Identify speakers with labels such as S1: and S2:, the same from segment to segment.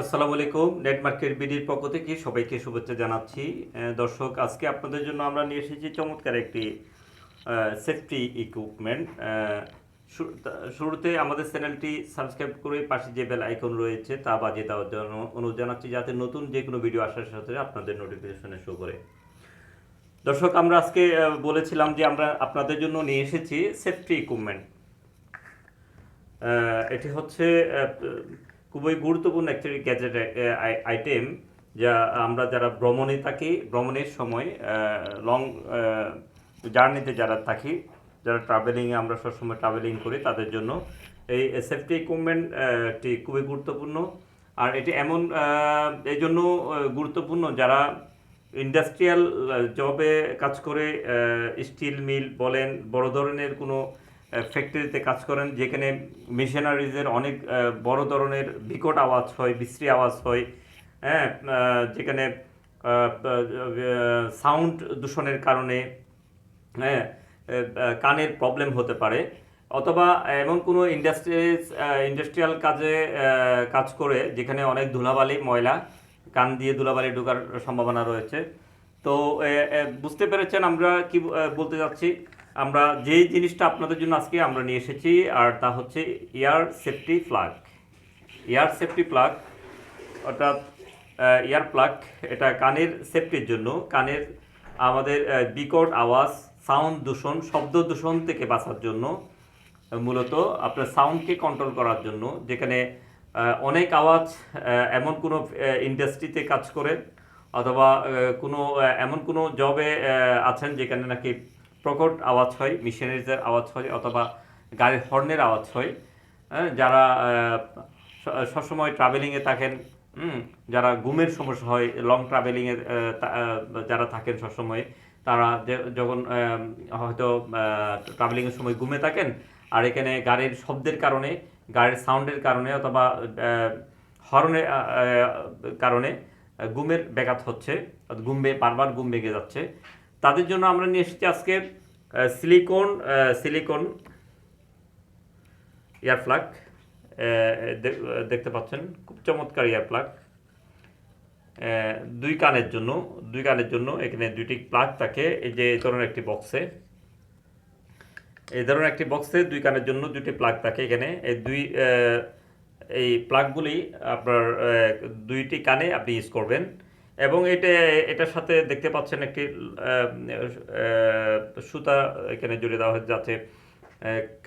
S1: আসসালামু আলাইকুম। Net market বিডির পক্ষ থেকে সবাইকে শুভেচ্ছা জানাচ্ছি। দর্শক, আজকে আপনাদের জন্য আমরা নিয়ে এসেছি চমৎকার একটি সেফটি ইকুইপমেন্ট। শুরুতে আমাদের চ্যানেলটি সাবস্ক্রাইব করে পাশে যে বেল আইকন রয়েছে তা বাজিয়ে দেওয়ার জন্য অনুরোধ জানাচ্ছি, যাতে নতুন যে কোনো ভিডিও আসার সাথে আপনাদের নোটিফিকেশনে শো করে। দর্শক, আমরা আজকে বলেছিলাম যে আমরা আপনাদের জন্য নিয়ে এসেছি সেফটি ইকুইপমেন্ট। এটি হচ্ছে খুবই গুরুত্বপূর্ণ একটি গ্যাজেট আইটেম, যা আমরা যারা ভ্রমণে থাকি, ভ্রমণের সময় লং জার্নিতে যারা থাকি, যারা ট্রাভেলিংয়ে আমরা সবসময় ট্রাভেলিং করি, তাদের জন্য এই সেফটি ইকুইপমেন্টটি খুবই গুরুত্বপূর্ণ। আর এটি এমন এই জন্য গুরুত্বপূর্ণ যারা ইন্ডাস্ট্রিয়াল জবে কাজ করে, স্টিল মিল বলেন, বড় ধরনের কোনো ফ্যাক্টরিতে কাজ করেন, যেখানে মেশিনারিজের অনেক বড় ধরনের বিকট আওয়াজ হয়, বিশ্রী আওয়াজ হয়। হ্যাঁ, যেখানে সাউন্ড দূষণের কারণে হ্যাঁ কানের প্রবলেম হতে পারে, অথবা এমন কোনো ইন্ডাস্ট্রিয়াল কাজে কাজ করে যেখানে অনেক ধুলাবালি ময়লা, কান দিয়ে ধুলাবালি ঢোকার সম্ভাবনা রয়েছে। তো বুঝতে পেরেছেন আমরা কি বলতে যাচ্ছি। আমরা যেই জিনিসটা আপনাদের জন্য আজকে আমরা নিয়ে এসেছি, আর তা হচ্ছে air safety plug. Air safety plug অর্থাৎ ইয়ার প্লাগ, এটা কানের সেফটির জন্য, কানের আমাদের বিকট আওয়াজ, সাউন্ড দূষণ, শব্দ দূষণ থেকে বাঁচার জন্য, মূলত আপনার সাউন্ডকে কন্ট্রোল করার জন্য। যেখানে অনেক আওয়াজ, এমন কোনো ইন্ডাস্ট্রিতে কাজ করে, অথবা কোনো এমন কোনো জবে আছেন যেখানে নাকি প্রকট আওয়াজ হয়, মেশিনারিজের আওয়াজ হয়, অথবা গাড়ির হর্নের আওয়াজ হয়। যারা সবসময় ট্রাভেলিংয়ে থাকেন, যারা ঘুমের সমস্যা হয়, লং ট্রাভেলিংয়ে যারা থাকেন সবসময়, তারা যখন হয়তো ট্রাভেলিংয়ের সময় ঘুমে থাকেন, আর এখানে গাড়ির শব্দের কারণে, গাড়ির সাউন্ডের কারণে, অথবা হর্নের কারণে ঘুমের ব্যাঘাত হচ্ছে, বারবার ঘুম ভেঙে যাচ্ছে, তাদের জন্য আমরা নিয়ে এসেছি আজকে সিলিকন ইয়ার প্লাগ। দেখতে পাচ্ছেন খুব চমৎকার ইয়ার প্লাগ। দুই কানের জন্য এখানে দুইটি প্লাগ থাকে। এই যে এই ধরনের একটি বক্সে দুই কানের জন্য দুইটি প্লাগ থাকে। এখানে এই প্লাগগুলি আপনার দুইটি কানে আপনি ইউজ করবেন। এবং এটার সাথে দেখতে পাচ্ছেন একটি সুতা এখানে জুড়ে দেওয়া হয়েছে, যাতে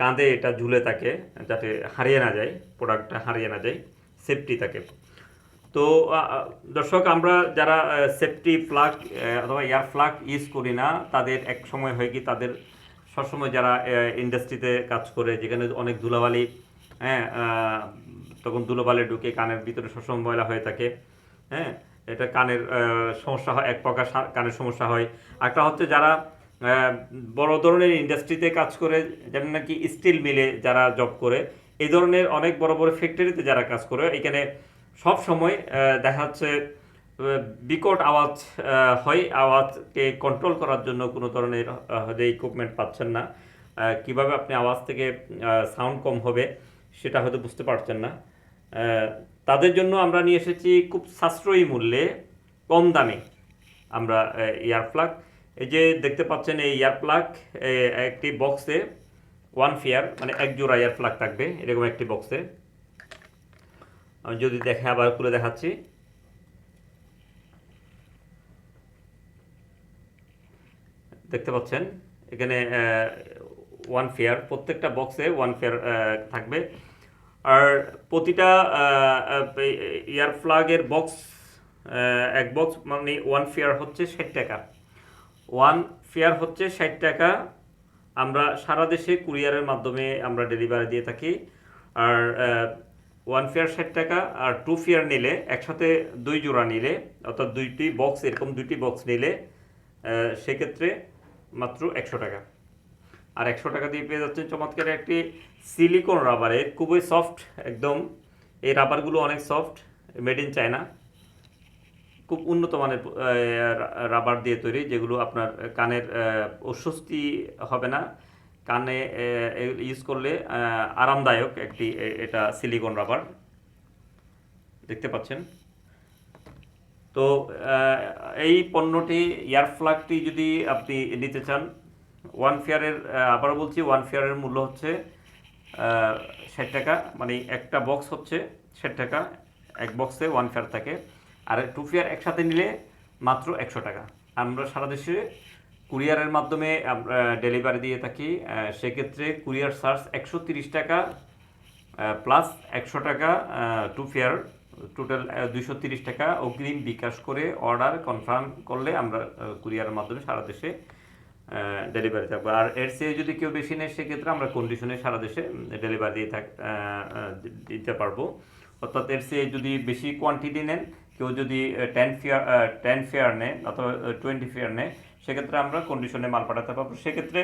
S1: কাঁধে এটা ঝুলে থাকে, যাতে হারিয়ে না যায়, প্রোডাক্টটা হারিয়ে না যায়, সেফটি থাকে। তো দর্শক, আমরা যারা সেফটি প্লাগ অথবা এয়ার প্লাগ ইউজ করি না, তাদের এক সময় হয় কি, তাদের সবসময় যারা ইন্ডাস্ট্রিতে কাজ করে, যেখানে অনেক ধুলাবালি, হ্যাঁ, তখন ধুলোবালি ঢুকে কানের ভিতরে সবসময় ময়লা হয়ে থাকে। হ্যাঁ, এটা কানের সমস্যা হয়, এক প্রকার কানের সমস্যা হয়। একটা হচ্ছে যারা বড় ধরনের ইন্ডাস্ট্রিতে কাজ করে, যেমন নাকি স্টিল মিলে যারা জব করে, এই ধরনের অনেক বড় বড় ফ্যাক্টরিতে যারা কাজ করে, এখানে সব সময় দেখা যাচ্ছে বিকট আওয়াজ হয়। আওয়াজকে কন্ট্রোল করার জন্য কোনো ধরনের হয়তো ইকুইপমেন্ট পাচ্ছেন না। কিভাবে আপনি আওয়াজ থেকে সাউন্ড কম হবে সেটা হয়তো বুঝতে পারছেন না। তাদের জন্য আমরা নিয়ে এসেছি খুব সাশ্রয়ী মূল্যে, কম দামে আমরা ইয়ার প্লাগ। এই যে দেখতে পাচ্ছেন এই ইয়ার প্লাগ, একটি বক্সে ওয়ান পেয়ার, মানে এক জোড়া ইয়ার প্লাগ থাকবে এরকম একটি বক্সে। আমি যদি আবার খুলে দেখাচ্ছি। দেখতে পাচ্ছেন এখানে ওয়ান পেয়ার, প্রত্যেকটা বক্সে ওয়ান পেয়ার থাকবে। আর প্রতিটা ইয়ার প্লাগের বক্স, এক বক্স মানে ওয়ান পেয়ার হচ্ছে 60 টাকা। ওয়ান পেয়ার হচ্ছে 60 টাকা। আমরা সারা দেশে কুরিয়ারের মাধ্যমে আমরা ডেলিভারি দিয়ে থাকি। আর ওয়ান পেয়ার 60 টাকা, আর টু পেয়ার নিলে, একসাথে দুই জোড়া নিলে, অর্থাৎ দুইটি বক্স, এরকম দুইটি বক্স নিলে সেক্ষেত্রে মাত্র 100 টাকা। আর 100 টাকা দিয়ে পেয়ে যাচ্ছেন চমৎকার একটি সিলিকন রাবারের, খুবই সফট একদম। এই রাবারগুলো অনেক সফট, মেড ইন চায়না, খুব উন্নত মানের রাবার দিয়ে তৈরি, যেগুলো আপনার কানের অস্বস্তি হবে না, কানে ইউজ করলে আরামদায়ক একটি এটা সিলিকন রাবার। দেখতে পাচ্ছেন। তো এই পণ্যটি এয়ার প্লাগটি যদি আপনি নিতে চান, ওয়ান ফেয়ারের, আবারও বলছি, ওয়ান ফেয়ারের মূল্য হচ্ছে 60 টাকা, মানে একটা বক্স হচ্ছে 60 টাকা, এক বক্সে ওয়ান ফেয়ার থাকে। আর টু ফেয়ার একসাথে নিলে মাত্র 100 টাকা। আমরা সারা দেশে কুরিয়ারের মাধ্যমে ডেলিভারি দিয়ে থাকি। সেক্ষেত্রে কুরিয়ার চার্জ 130 টাকা প্লাস 100 টাকা টু ফেয়ার, টোটাল 230 টাকা অগ্রিম বিকাশ করে অর্ডার কনফার্ম করলে আমরা কুরিয়ারের মাধ্যমে সারা দেশে ডেলিভারি থাকবো। আর এর চেয়ে যদি কেউ বেশি নেয় সেক্ষেত্রে আমরা কন্ডিশনে সারা দেশে ডেলিভারি দিতে পারবো। অর্থাৎ এর চেয়ে যদি বেশি কোয়ান্টিটি নেন, কেউ যদি 10 ফেয়ার নেয় অথবা 20 ফেয়ার নেয়, সেক্ষেত্রে আমরা কন্ডিশনে মাল পাঠাতে পারবো। সেক্ষেত্রে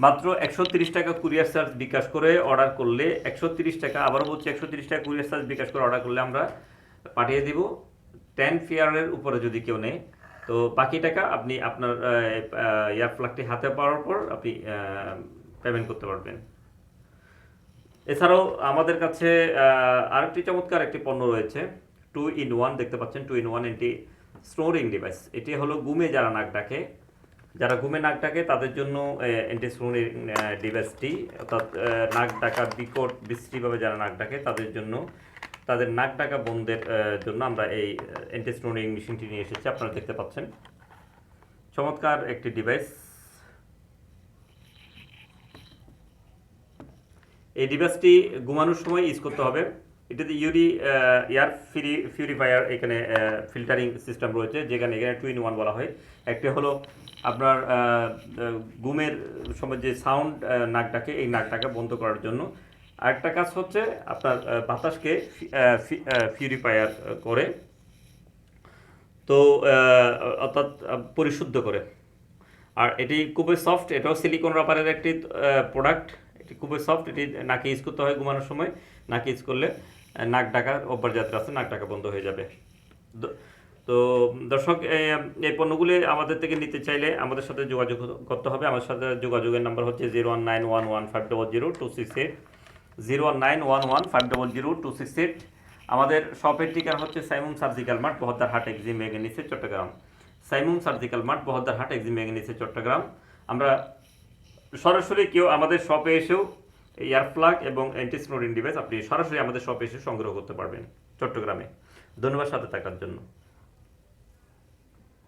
S1: মাত্র 130 টাকা কুরিয়ার চার্জ বিকাশ করে অর্ডার করলে 130 টাকা, আবারও বলছি 130 টাকা কুরিয়ার চার্জ বিকাশ করে অর্ডার করলে আমরা পাঠিয়ে দিব। 10 ফেয়ারের উপরে যদি কেউ নেয়, তো বাকি টাকা আপনি আপনার এয়ার প্লাগটি হাতে পাওয়ার পর আপনি পেমেন্ট করতে পারবেন। এছাড়াও আমাদের কাছে আরেকটি চমৎকার একটি পণ্য রয়েছে, 2-in-1, দেখতে পাচ্ছেন 2-in-1 এন্টি স্নোরিং ডিভাইস। এটি হলো ঘুমে যারা নাক ডাকে, যারা ঘুমে নাক ডাকে তাদের জন্য অ্যান্টি স্নোরিং ডিভাইসটি, অর্থাৎ নাক ডাকা বিকট বিশ্রীভাবে যারা নাক ডাকে তাদের জন্য, তাদের নাক ডাকা বন্ধের জন্য আমরা এই অ্যান্টি স্নোরিং মেশিনটি নিয়ে এসেছি। আপনারা দেখতে পাচ্ছেন চমৎকার একটি ডিভাইস। এই ডিভাইসটি ঘুমানোর সময় ইউজ করতে হবে। এটাতে এয়ার পিউরিফায়ার, এখানে ফিল্টারিং সিস্টেম রয়েছে, যেখানে এখানে 2-in-1 বলা হয়। একটি হলো আপনার ঘুমের সময় যে সাউন্ড নাক ডাকে, এই নাক ডাকা বন্ধ করার জন্য। আরেকটা কাজ হচ্ছে আপনার বাতাসকে পিউরিফায়ার করে, তো অর্থাৎ পরিশুদ্ধ করে। আর এটি খুবই সফট, এটাও সিলিকন রাবারের একটি প্রোডাক্ট। এটি খুবই সফট, এটি নাকে ইউজ করতে হয় ঘুমানোর সময়। নাকে ইউজ করলে নাক ডাকার অভ্যাস যাত্রা আছে, নাক ডাকা বন্ধ হয়ে যাবে। তো দর্শক, এই পণ্যগুলি আমাদের থেকে নিতে চাইলে আমাদের সাথে যোগাযোগ করতে হবে। আমাদের সাথে যোগাযোগের নাম্বার হচ্ছে 01911500268, 01911500268। আমাদের শপের ঠিকানা হচ্ছে Saimum surgical mart, Bahaddarhat Exim মেগানিসে, Chattogram. Saimum surgical mart, Bahaddarhat Exim মেগানিসে, চট্টগ্রাম। আমরা সরাসরি কেউ আমাদের শপে এসেও এয়ার প্লাগ এবং অ্যান্টি স্নোরিং ডিভাইস আপনি সরাসরি আমাদের শপে এসে সংগ্রহ করতে পারবেন চট্টগ্রামে। ধন্যবাদ সাথে থাকার জন্য।